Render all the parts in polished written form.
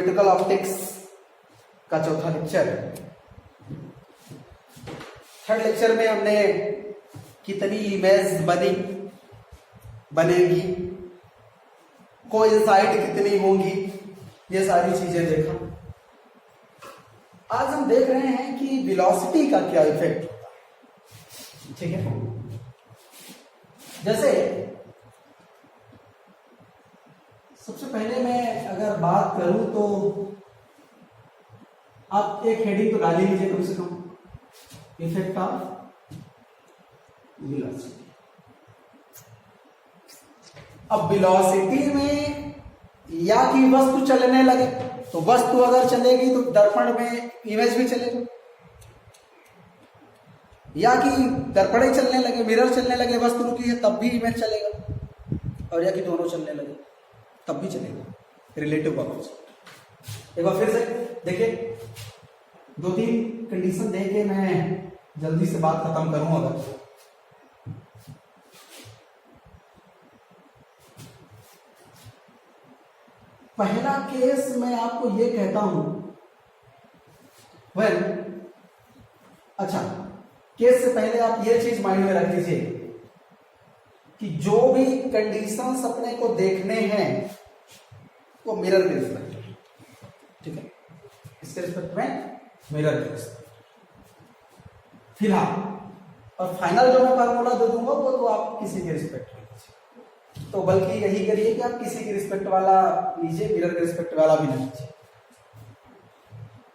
Geometrical optics का चौथा lecture है। थर्ड लेक्चर में हमने कितनी इमेज बनेगी, कोइंसाइड कितनी होंगी, ये सारी चीजें देखा। आज हम देख रहे हैं कि वेलोसिटी का क्या इफेक्ट होता है। ठीक है, जैसे सबसे पहले मैं अगर बात करूं तो आप एक हेडिंग तो डाल ही लीजिए कम से कम, इफेक्ट ऑफ वेलोसिटी। अब वेलोसिटी में या कि वस्तु चलने लगे, तो वस्तु अगर चलेगी तो दर्पण में इमेज भी चलेगी, या कि दर्पण ही चलने लगे, मिरर चलने लगे, वस्तु रुकी है तब भी इमेज चलेगा, और या कि दोनों चलने लगे तब भी चलेगा। रिलेटिव कॉन्सेप्ट एक बार फिर से देखिए, 2-3 कंडीशन दे के मैं जल्दी से बात खत्म करूं। अगर पहला केस मैं आपको ये कहता हूं, अच्छा केस से पहले आप ये चीज माइंड में रख लीजिए कि जो भी कंडीशंस अपने को देखने हैं वो मिरर के रिस्पेक्ट में, ठीक है, इसके रिस्पेक्ट में मिरर के रिस्पेक्ट फिलहाल, और फाइनल जो मैं फार्मूला दे दूंगा वो तो आप किसी के रिस्पेक्ट में लीजिए। तो बल्कि यही करिए कि आप किसी के रिस्पेक्ट वाला लीजिए, मिरर के रिस्पेक्ट वाला भी नहीं लीजिए।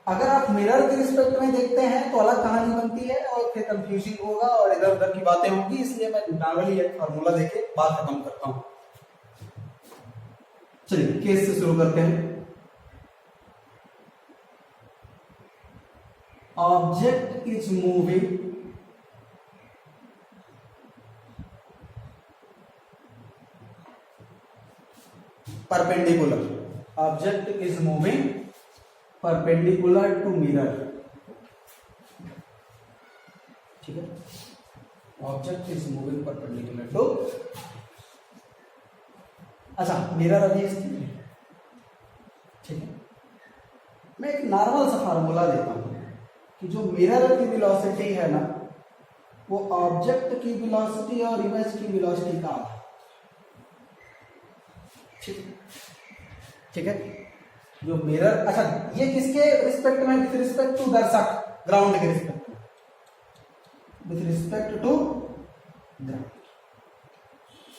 अगर आप मिरर के रिस्पेक्ट में देखते हैं तो अलग कहानी बनती है और फिर कंफ्यूजिंग होगा और इधर उधर की बातें होंगी, इसलिए मैं नॉर्मली एक फार्मूला देके बात खत्म करता हूं। चलिए केस से शुरू करते हैं। Object is moving perpendicular, object is moving perpendicular to mirror, ठीक है, object is moving perpendicular to, अच्छा मिरर अभी स्थिर है, ठीक है। मैं एक नॉर्मल सा फार्मूला देता हूं कि जो मिरर की वेलोसिटी है ना वो ऑब्जेक्ट की वेलोसिटी और इमेज की वेलोसिटी का आधा, ठीक है। जो मिरर, अच्छा ये किसके रिस्पेक्ट में, विथ रिस्पेक्ट टू दर्शक, ग्राउंड के रिस्पेक्ट में, with respect to ground,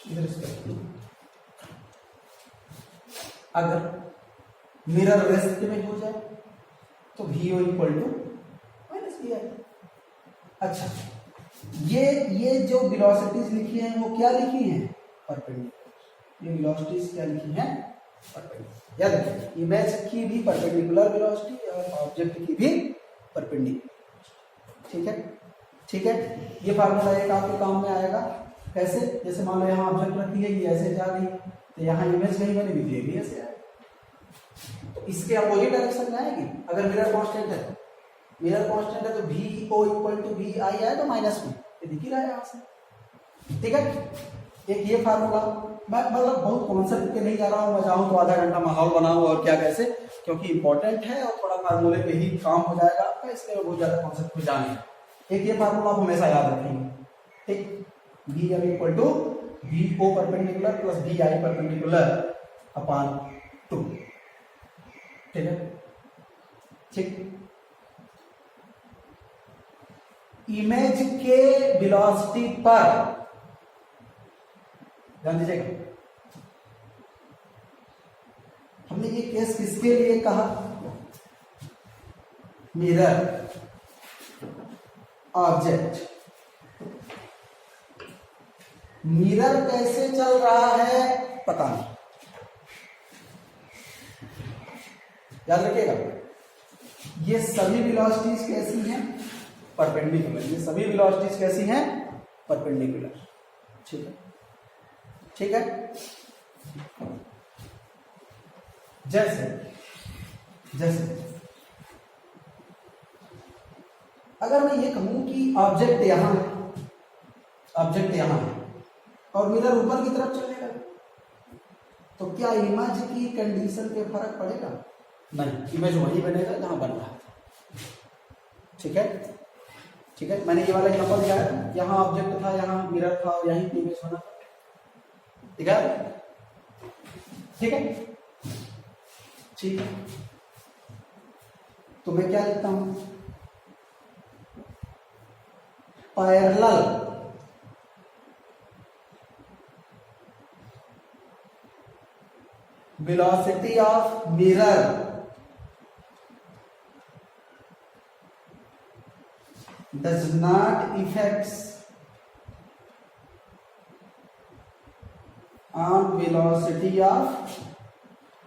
with respect to, अगर मिरर रेस्ट में हो जाए तो VO equal to minus VI। अच्छा ये जो वेलोसिटीज लिखी हैं वो क्या लिखी हैं, परपेंडिकुलर। ये वेलोसिटीज क्या लिखी हैं, परपेंडिकुलर। याद रखिए इमेज की भी परपेंडिकुलर वेलोसिटी और ऑब्जेक्ट की भी परपेंडिकुलर, ठीक है, ठीक है। ये फार्मूला एक आपके काम में आएगा। कैसे, जैसे मान लो यहाँ ऑब्जेक्ट रखी है, ये ऐसे जा रही है, तो यहाँ इमेज कहीं बनी हुई, ये भी ऐसे आएगी, तो इसके अपोजिट डायरेक्शन में आएगी। अगर मिरर कांस्टेंट है, मिरर कांस्टेंट है तो VO इक्वल टू VI आएगा माइनस में, ये दिख ही रहा है यहाँ से, ठीक है। एक ये फार्मूला, मैं मतलब बहुत कॉन्सेप्ट पे नहीं जा रहा हूँ, मैं चाहूँ तो आधा घंटा माहौल बनाऊँ और क्या कैसे, क्योंकि इंपॉर्टेंट है और थोड़ा फार्मूले पे ही काम हो जाएगा आपका, इसलिए बहुत ज्यादा कॉन्सेप्ट में जाने। एक ये फार्मूला आप हमेशा याद रखेंगे, ठीक, VM equal to VO perpendicular plus VI perpendicular upon 2, ठीक है, ठीक। इमेज के वेलोसिटी पर ध्यान दीजिएगा, हमने ये केस किसके लिए कहा, मिरर ऑब्जेक्ट। मिरर कैसे चल रहा है पता नहीं, याद रखिएगा ये सभी वेलोसिटीज कैसी हैं, परपेंडिकुलर। ये सभी वेलोसिटीज कैसी हैं, परपेंडिकुलर, ठीक है, ठीक है। जैसे अगर मैं ये कहूं कि ऑब्जेक्ट यहां है और मिरर ऊपर की तरफ चलेगा, तो क्या इमेज की कंडीशन पे फर्क पड़ेगा, नहीं, इमेज वही बनेगा जहां बन रहा है। ठीक है, ठीक है। मैंने ये वाला एग्जांपल दिया है, यहाँ ऑब्जेक्ट था, यहाँ मिरर था, यहीं पे इमेज बना। ठीक है, ठीक है, ठीक है। तो मैं क्या लिखता हूं, parallel velocity of mirror does not affects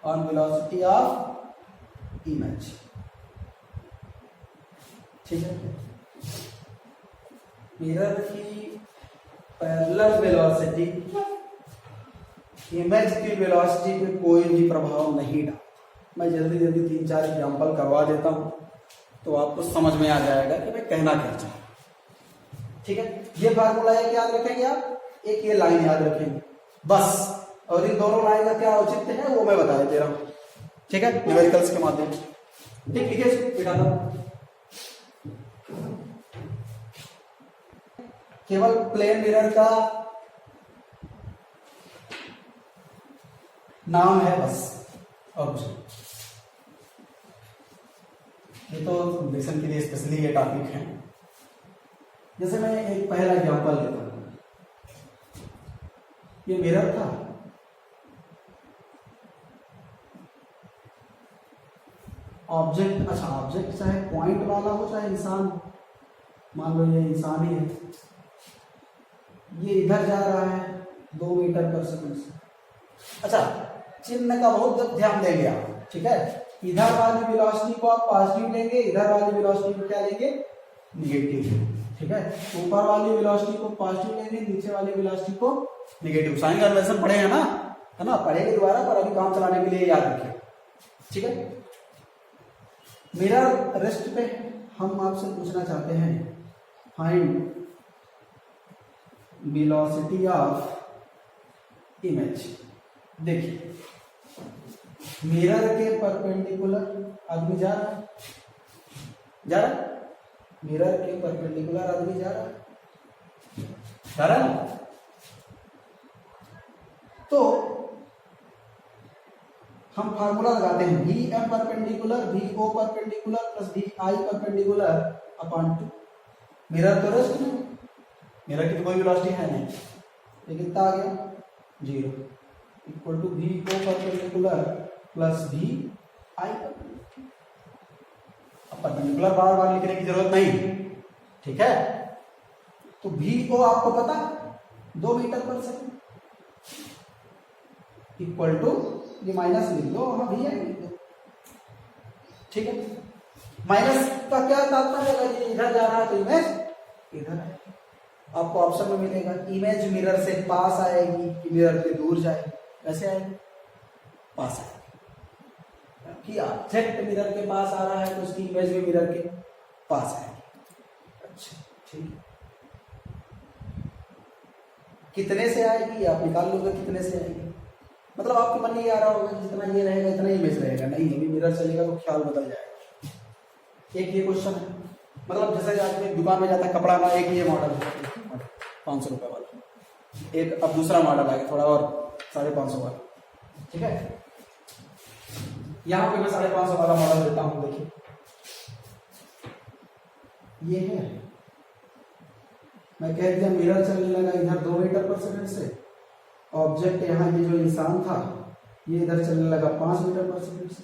on velocity of image। ठीक है, मिरर की पैरेलल वेलोसिटी इमेज की वेलोसिटी पे कोई भी प्रभाव नहीं डालता। मैं जल्दी जल्दी 3-4 एग्जांपल करवा देता हूं तो आपको समझ में आ जाएगा कि मैं कहना क्या चाह रहा हूं। ठीक है, ये फार्मूला एक याद रखेंगे आप, एक ये लाइन याद रखेंगे बस, और इन दोनों लाइन का क्या औचित्य है वो मैं बता दे रहा हूं। ठीक है, न्यूमेरिकल्स के माध्यम से। ठीक, लिखिए बिठाना, केवल प्लेन मिरर का नाम है बस ऑब्जेक्ट। ये तो लेसन के लिए स्पेशली ये टॉपिक है। जैसे मैं एक पहला एग्जांपल लेता हूं, ये मिरर था, ऑब्जेक्ट, अच्छा ऑब्जेक्ट चाहे पॉइंट वाला हो चाहे इंसान, मान लो ये इंसान ही है, ये इधर जा रहा है 2 मीटर पर सेकंड से। अच्छा, चिन्ह का बहुत ध्यान देंगे आप। ठीक है, इधर वाली वेलोसिटी को आप पॉजिटिव लेंगे, इधर वाली वेलोसिटी को क्या लेंगे, निगेटिव। ठीक है, ऊपर वाली वेलोसिटी को पॉजिटिव लेंगे, नीचे वाली वेलोसिटी को निगेटिव। साइन कन्वेंशन पढ़े हैं ना, है ना, पढ़ेंगे दोबारा, पर अभी काम चलाने के लिए याद रखिए। ठीक है, मिरर रेस्ट पे हम आपसे पूछना चाहते हैं, फाइंड वेलोसिटी ऑफ इमेज। देखिए, मिरर के परपेंडिकुलर आदमी जा रहा है, मिरर के परपेंडिकुलर आदमी जा रहा है। तो हम फार्मूला लगाते हैं, V M perpendicular V O perpendicular plus V I perpendicular upon 2। Mirror तो रेस्ट में, मिरर की तो कोई वेलोसिटी है नहीं, ये कितना आ गया 0 equal to V O perpendicular plus V I perpendicular. अब परपेंडिकुलर बार बार लिखने की जरूरत नहीं। ठीक है, तो वी ओ आपको पता 2 मीटर पर सेकंड इक्वल टू, ये माइनस लिख दो, हाँ वी आई लिख दो। ठीक है, माइनस का क्या तात्पर्य है, ये इधर जा रहा है तो इमेज इधर है। आपको ऑप्शन में मिलेगा इमेज मिरर से पास आएगी कि मिरर से दूर जाएगी, कैसे आएगी, पास आएगी। कि ऑब्जेक्ट मिरर के पास आ रहा है तो उसकी इमेज भी मिरर के पास आएगी। अच्छा, ठीक, कितने से आएगी आप निकाल लोगे, कितने से आएगी, मतलब आपके मन में ये आ रहा होगा जितना ये रहेगा इतना इमेज रहेगा, नहीं, अभी मिरर चलेगा तो ख्याल बदल जाएगा। एक ये क्वेश्चन है, मतलब जैसे आदमी दुकान में जाता है कपड़ा का, एक ये मॉडल है 500 रुपए वाला, एक अब दूसरा मॉडल आएगा थोड़ा और 550 वाला। ठीक है, यहाँ पे मैं 550 वाला मॉडल देता हूँ। देखिए ये है, मैं कह दिया मिरर चलने लगा इधर 2 मीटर पर सेकंड से, ऑब्जेक्ट यहाँ ये जो इंसान था ये इधर चलने लगा 5 मीटर पर सेकंड से,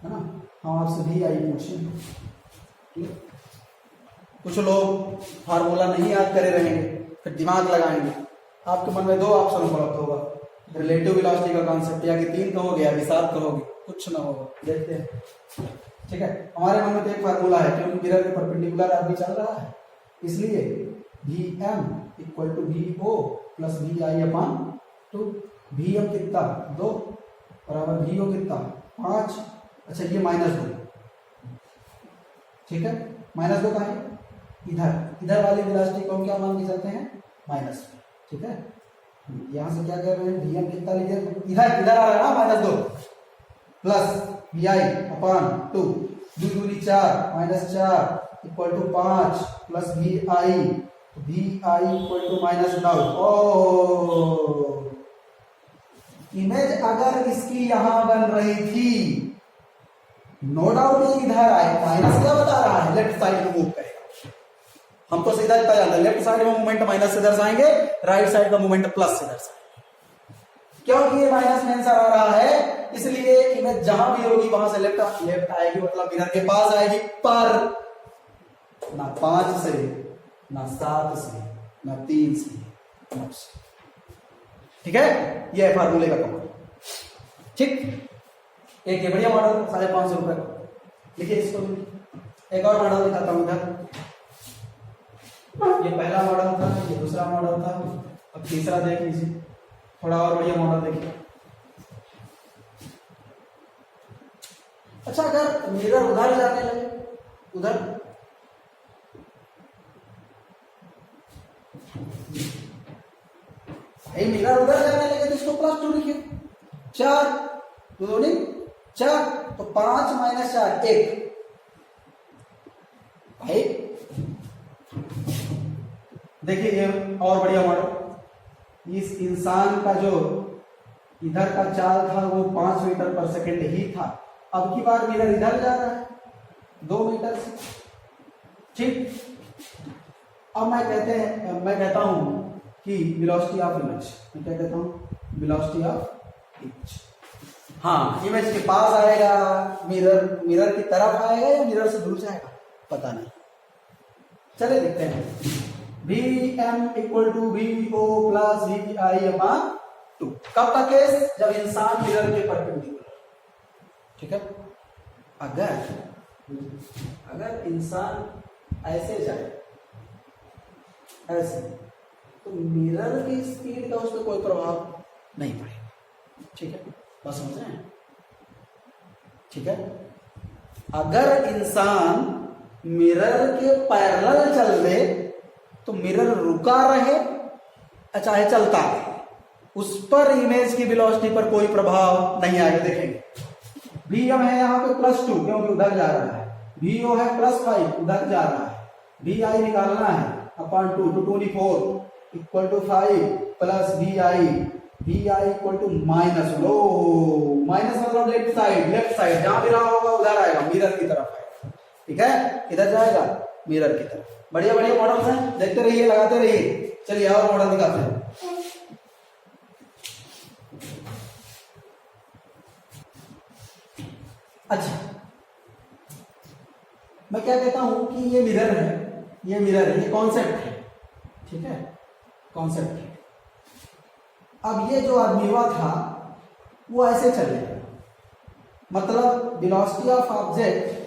है ना। हम आपसे भी आई पूछें, कुछ लोग फार्मूला नहीं याद करे रहेंगे, फिर दिमाग लगाएंगे, आपके मन में 2 ऑप्शन उपलब्ध होगा, रिलेटिव वेलोसिटी का कॉन्सेप्ट, या कि 3 कहोगे या 7 कहोगे, कुछ ना होगा, देखते हैं। ठीक है, हमारे मन में तो एक फार्मूला है, क्योंकि मिरर के परपेंडिकुलर आदमी चल रहा है, इसलिए V M equal to V O plus V I upon 2। V M कितना 2 बराबर वी ओ कितना 5। अच्छा, ये -2, ठीक है, -2 का है इधर वाली वेलोसिटी को हम क्या मान के चलते हैं, माइनस। ठीक है, यहाँ से क्या कर रहे हैं, वी एम कितना लिखे, इधर आ रहा है ना -2 प्लस vi अपॉन 2, 2 दूनी 4 -4 equal to 5 plus vi equal to -9। ओ इमेज अगर इसकी यहां बन रही थी, नो डाउट ये इधर आए, माइनस क्या बता रहा है, लेफ्ट साइड में मूव करेगा। हमको सीधा पता जाता है लेफ्ट साइड में मूवमेंट माइनस से दर्शाएंगे, राइट साइड का मूवमेंट प्लस से दर्शाएंगे। क्योंकि ये माइनस में आंसर आ रहा है, इसलिए इमेज जहां भी होगी वहां से लेफ्ट आएगी, मतलब मिरर के पास आएगी, पर ना 5 से, ना 7 से, ना 3 से, 9 से। ठीक है, ये है फार्मूले का कमाल। ठीक, एक ये बढ़िया मॉडल 550 रुपए का, लिखिए इसको। एक और मॉडल दिखाता हूं इधर, ये पहला मॉडल था, ये दूसरा मॉडल था, अब तीसरा देख लीजिए, थोड़ा और बढ़िया मॉडल देखिए। अच्छा, अगर मिरर उधर जाने लगे, उधर मिरर उधर जाने लगे तो इसको +2 लिखिए, 4 2 नहीं 4, तो 5 - 4 1। भाई देखिए ये और बढ़िया मॉडल, इस इंसान का जो इधर का चाल था वो 5 मीटर पर सेकंड ही था, अब की बार मिरर इधर जा रहा है 2 मीटर से। ठीक, अब मैं कहता हूं कि वेलोसिटी ऑफ इमेज, मैं क्या कहता हूं, वेलोसिटी ऑफ इमेज। हाँ, इमेज के पास आएगा, मिरर की तरफ आएगा या मिरर से दूर जाएगा, पता नहीं। चले देखते हैं। Vm equal to VO plus VI upon 2। कब का केस, जब इंसान मिरर के परपेंडिकुलर। ठीक है, अगर इंसान ऐसे जाए, ऐसे, तो मिरर की स्पीड का उस पर कोई प्रभाव नहीं पड़ेगा। ठीक है, बात समझ रहे हैं। ठीक है, अगर इंसान मिरर के पैरेलल चल दे तो मिरर रुका रहे चाहे चलता रहे, उस पर इमेज की वेलोसिटी पर कोई प्रभाव नहीं आएगा। देखेंगे Vm है यहाँ पे +2 क्योंकि उधर जा रहा है, VO है +5 उधर जा रहा है, VI निकालना है upon 2 2 2 4 equal to 5 plus VI equal to minus, लो माइनस मतलब लेफ्ट साइड जहां भी रहा होगा उधर आएगा, मिरर की तरफ आएगा। ठीक है, इधर जाएगा मिरर की तरफ। बढ़िया बढ़िया मॉडल्स हैं, देखते रहिए, लगाते रहिए। चलिए और मॉडल दिखाते हैं। अच्छा, मैं क्या कहता हूं कि ये मिरर है, ये कॉन्सेप्ट है। ठीक है, कॉन्सेप्ट है। अब ये जो आदमी हुआ था वो ऐसे चलेगा, मतलब velocity of object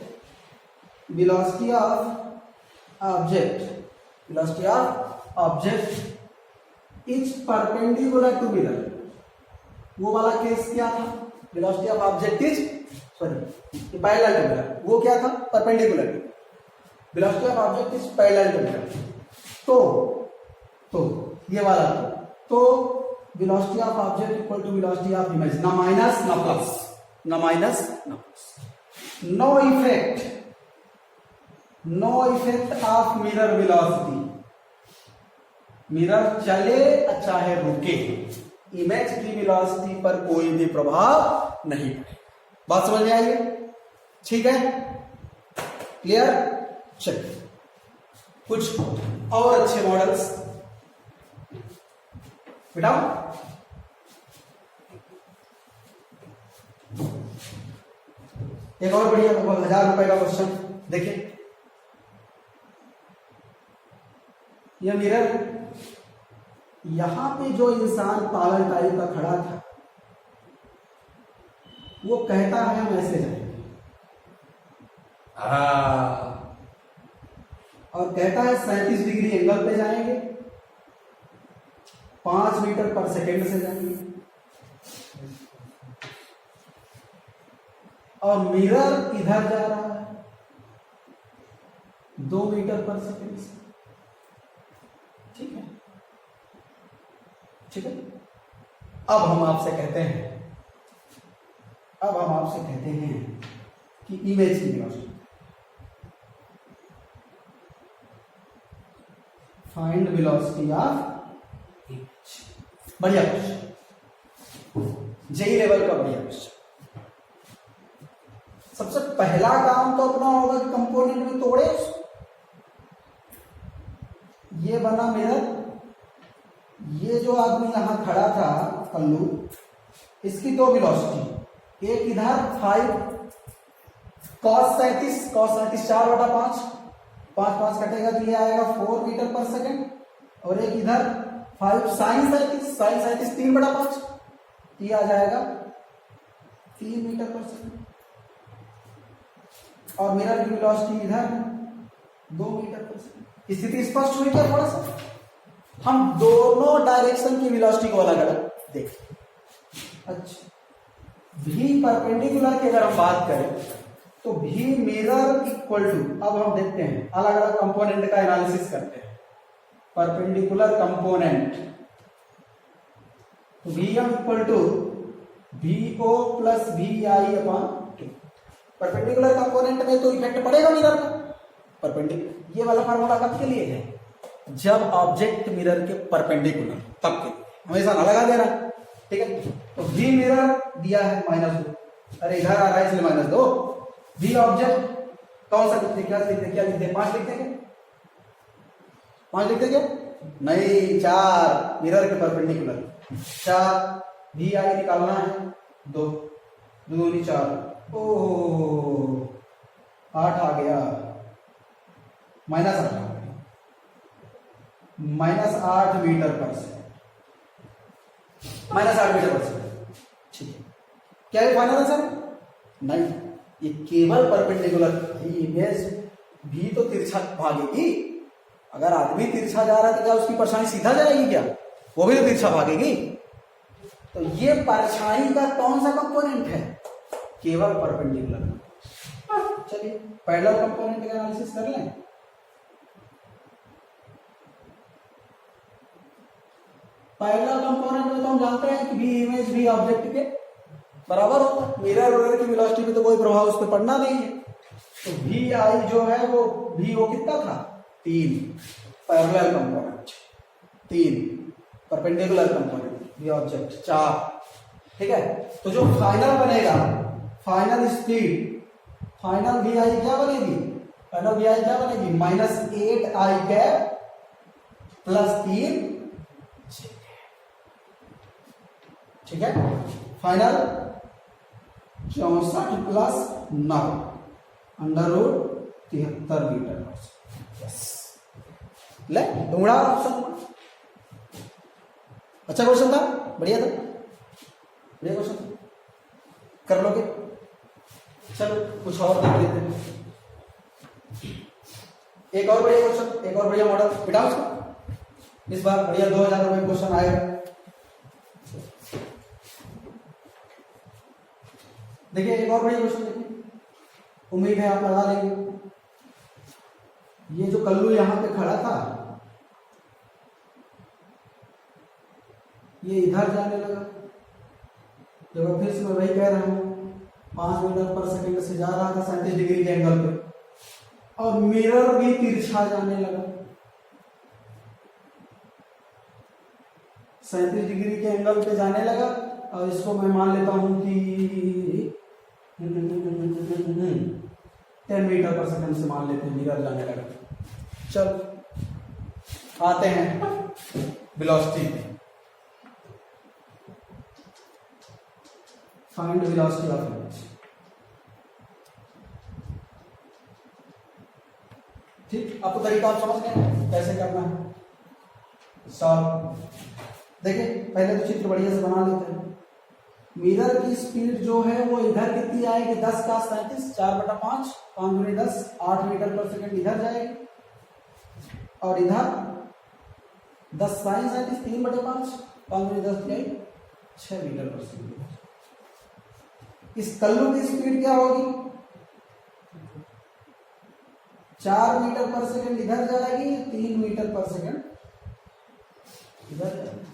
is perpendicular to mirror. वो वाला केस क्या था, velocity of object is parallel to mirror, वो क्या था, perpendicular. Velocity of object is parallel to mirror, तो ये वाला तो velocity of object equal to velocity of image, ना माइनस ना प्लस, ना माइनस ना plus. No effect of mirror velocity, mirror चले चाहे रुके, इमेज की वेलोसिटी पर कोई भी प्रभाव नहीं पड़ेगा। बात समझ में आई है? ठीक है, क्लियर। चलिए कुछ और अच्छे मॉडल्स बेटा। एक और बढ़िया 1000 रुपए का क्वेश्चन देखिए। यह मिरर, यहां पे जो इंसान पागल टाइप का खड़ा था वो कहता है हम ऐसे जाएंगे, और कहता है 37 डिग्री एंगल पे जाएंगे, 5 मीटर पर सेकेंड से जाएंगे, और मिरर इधर जा रहा है 2 मीटर पर सेकेंड से। ठीक है, ठीक है। अब हम आपसे कहते हैं कि इमेज की velocity. Find velocity of image. बढ़िया क्वेश्चन, जेई लेवल का बढ़िया क्वेश्चन। सबसे पहला काम तो अपना होगा कि कंपोनेंट में तोड़े उसको। ये बना मिरर, ये जो आदमी यहां खड़ा था कल्लू, इसकी दो वेलोसिटी, एक इधर 5 cos 37, cos 37 4/5, 5 कटेगा तो ये आएगा 4 मीटर पर सेकेंड, और एक इधर 5 sin 37 3/5, ये आ जाएगा 3 मीटर पर सेकेंड, और मिरर की वेलोसिटी इधर 2 मीटर पर सेकेंड। स्थिति स्पष्ट हुई क्या? थोड़ा सा हम दोनों डायरेक्शन की वेलोसिटी को अलग अलग देखें। अच्छा, भी परपेंडिकुलर की अगर हम बात करें तो भी मिरर इक्वल टू, अब हम देखते हैं अलग अलग कंपोनेंट का एनालिसिस करते हैं। परपेंडिकुलर कंपोनेंट तो Vm equal to VO plus VI upon 2। Perpendicular component में तो इफेक्ट पड़ेगा मिरर का। परपेंडिकुलर ये वाला फार्मूला कब के लिए है? जब ऑब्जेक्ट मिरर के परपेंडिकुलर, तब के लिए हमेशा ना लगा देना, ठीक है। तो V मिरर दिया है -2, अरे इधर आ रहा है इसलिए -2। V ऑब्जेक्ट कौन सा लिखते, क्या लिखते, क्या लिखते, 5 लिखते क्या? 5 लिखते क्या? नहीं, 4 मिरर के परपेंडिकुलर 4। VI निकालना है 2, 2 दूनी 4, ओह 8 आ गया, -8 आ गया, -8 मीटर पर सेकेंड, -8 मीटर पर सेकेंड, ठीक है। क्या ये फाइनल आंसर? नहीं, ये केवल परपेंडिकुलर। इमेज भी तो तिरछा भागेगी। अगर आदमी तिरछा जा रहा है तो क्या उसकी परछाई सीधा जाएगी क्या? वो भी तो तिरछा भागेगी। तो ये परछाई का कौन सा कंपोनेंट है? केवल परपेंडिकुलर। चलिए पैरेलल कंपोनेंट का एनालिसिस कर लें। पैरेलल कंपोनेंट में तो हम जानते हैं कि भी इमेज भी ऑब्जेक्ट के बराबर होता है। मिरर वगैरह की वेलोसिटी पे तो कोई प्रभाव उस पर पड़ना नहीं है। तो भी आई जो है वो भी वो कितना था? 3। पैरेलल कंपोनेंट 3, परपेंडिकुलर कंपोनेंट भी ऑब्जेक्ट 4, ठीक है। तो जो फाइनल बनेगा, फाइनल स्पीड, फाइनल भी आई क्या बनेगी? फाइनल भी आई क्या बनेगी? -8I कैप प्लस 3, ठीक है। Final 64 plus 9 √73 metre. यस, ले ढूंढा ऑप्शन। अच्छा क्वेश्चन था, बढ़िया था, बढ़िया क्वेश्चन कर लोगे। चलो कुछ और देख लेते हैं। एक और बढ़िया क्वेश्चन, एक और बढ़िया मॉडल बिठाओ उसको। इस बार बढ़िया 2000 रुपए क्वेश्चन आएगा। देखिए एक और बढ़िया क्वेश्चन देखिए, उम्मीद है आप लगा लेंगे। ये जो कल्लू यहां पे खड़ा था, ये इधर जाने लगा। जब फिर से मैं वही कह रहा हूं, 5 मीटर पर सेकंड से जा रहा था 37 डिग्री के एंगल पे, और मिरर भी तिरछा जाने लगा। 37 डिग्री के एंगल पे जाने लगा, और इसको मैं मान लेता हूं कि 10 मीटर पर सेकंड से मान लेते हैं मिरर जाने लगा। चल आते हैं velocity, find velocity of image. ठीक, आपको तरीका आप समझ गए कैसे करना है सॉल्व। देखिए पहले तो चित्र बढ़िया से बना लेते हैं। मिरर की स्पीड जो है वो इधर कितनी आएगी? 10 का 37, 4/5, 5 × 10, 8 मीटर पर सेकंड इधर जाएगी, और इधर 10 sin 37, 3/5, 5 × 10 जाएगी 6 मीटर पर सेकंड। इस कल्लू की स्पीड क्या होगी? 4 मीटर पर सेकंड इधर जाएगी, 3 मीटर पर सेकंड इधर जाएगी।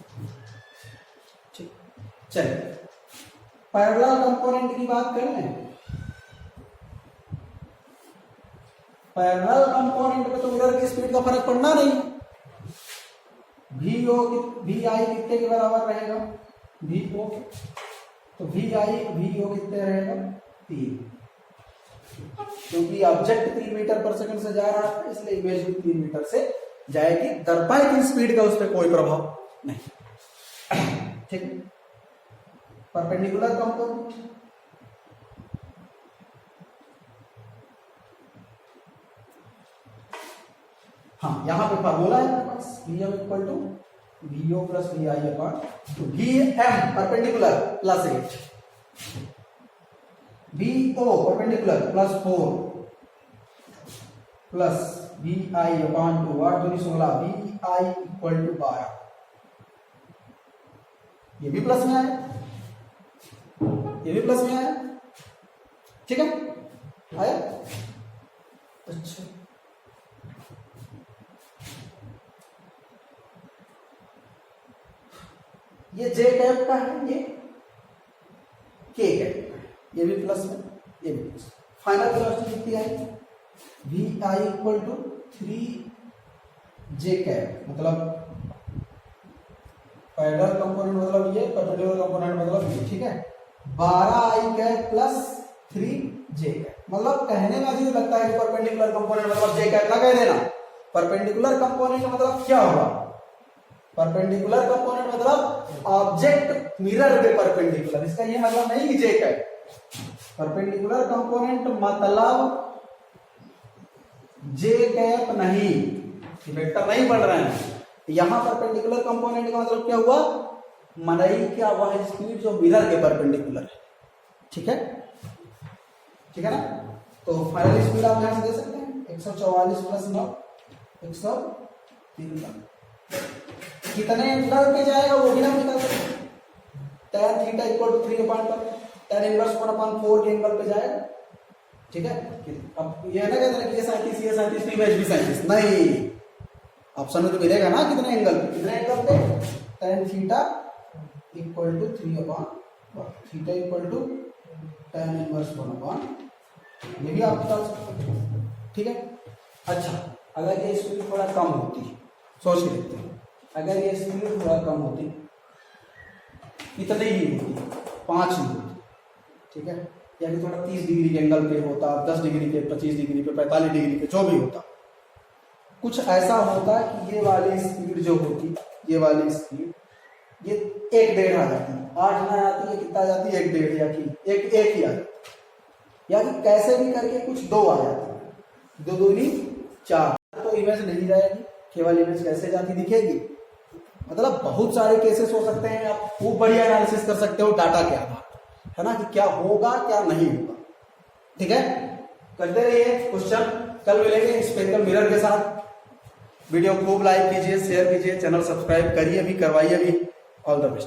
ठीक, चलिए पैरेलल कंपोनेंट की बात कर लें। पैरेलल कंपोनेंट में तो मिरर की स्पीड का फर्क पड़ना नहीं। वी आई कितने के बराबर रहेगा, वी ओ, तो वी आई वी ओ कितने रहेगा 3, क्योंकि ऑब्जेक्ट 3 मीटर पर सेकंड से जा रहा है इसलिए इमेज भी 3 मीटर से जाएगी। दर्पण की स्पीड का उस पर कोई प्रभाव नहीं। ठीक है, परपेंडिकुलर कंपोनेंट, हाँ यहां पे फॉर्मूला है मेरे पास Vm equal to VO plus V I upon Vm perpendicular plus 8, VO perpendicular plus 4 plus V I upon 2 8 दूनी 16, वी आई इक्वल टू 12, ये भी प्लस में आया, ये भी प्लस में आया। ठीक है, आया। अच्छा ये जे कैप का है, ये के कैप का है, ये भी प्लस में, ये भी प्लस। फाइनल वेलोसिटी कितनी आई, V I equal to 3 J cap, मतलब पैरेलल कंपोनेंट मतलब ये, परपेंडिकुलर कंपोनेंट मतलब ये। ठीक है, 12 I cap plus 3 J cap, मतलब कहने में अजीब लगता है कि परपेंडिकुलर कंपोनेंट मतलब जे कैप ना कह देना। परपेंडिकुलर कंपोनेंट मतलब क्या हुआ, परपेंडिकुलर कंपोनेंट मतलब ऑब्जेक्ट मिरर के परपेंडिकुलर, इसका ये मतलब नहीं कि जे कैप। परपेंडिकुलर कंपोनेंट मतलब जे कैप नहीं, वेक्टर नहीं बढ़ रहे हैं। यहां परपेंडिकुलर कंपोनेंट का मतलब क्या हुआ, मनई क्या वह स्पीड जो मिरर के परपेंडिकुलर है। ठीक है, ठीक है ना। तो फाइनल स्पीड आप यहां से दे सकते हैं 144 प्लस 9 103, कितने एंगल पे जाएगा वो भी ना निकाल सकते। tan theta equal to 3 upon tan inverse 1 upon 4 के एंगल पे जाएगा। ठीक है, अब ये ना कहते हैं कि ये 37 इमेज भी 37 नहीं, ऑप्शन में तो मिलेगा ना कितने एंगल पे, कितने एंगल पे, tan theta equal to 3 upon theta equal to tan inverse 1 upon, ये भी आप बता सकते हैं। ठीक है, अच्छा अगर ये स्पीड थोड़ा कम होती, सोच के देखते हैं, अगर ये स्पीड थोड़ा कम होती, इतने ही होती 5 ही होती। ठीक है, या कि थोड़ा 30 डिग्री के एंगल पे होता, 10 डिग्री पे, 25 डिग्री पे, 45 डिग्री पे, जो भी होता, कुछ ऐसा होता कि ये वाली स्पीड जो होती, ये वाली स्पीड ये 1-1.5 आ जाती, 8 ना आती है, कितना आ जाती है 1-1.5, या कि एक ही आ जाती, या कि कैसे भी करके कुछ 2 आ जाती, 2 दूनी 4, तो इमेज नहीं जाएगी, केवल इमेज कैसे जाती दिखेगी। मतलब बहुत सारे केसेस हो सकते हैं, आप खूब बढ़िया एनालिसिस कर सकते हो डाटा के आधार, है ना, कि क्या होगा क्या नहीं होगा। ठीक है, करते रहिए क्वेश्चन, कल मिलेंगे स्पेक्ट्रल मिरर के साथ। वीडियो खूब लाइक कीजिए, शेयर कीजिए, चैनल सब्सक्राइब करिए भी, करवाइए भी। All the best.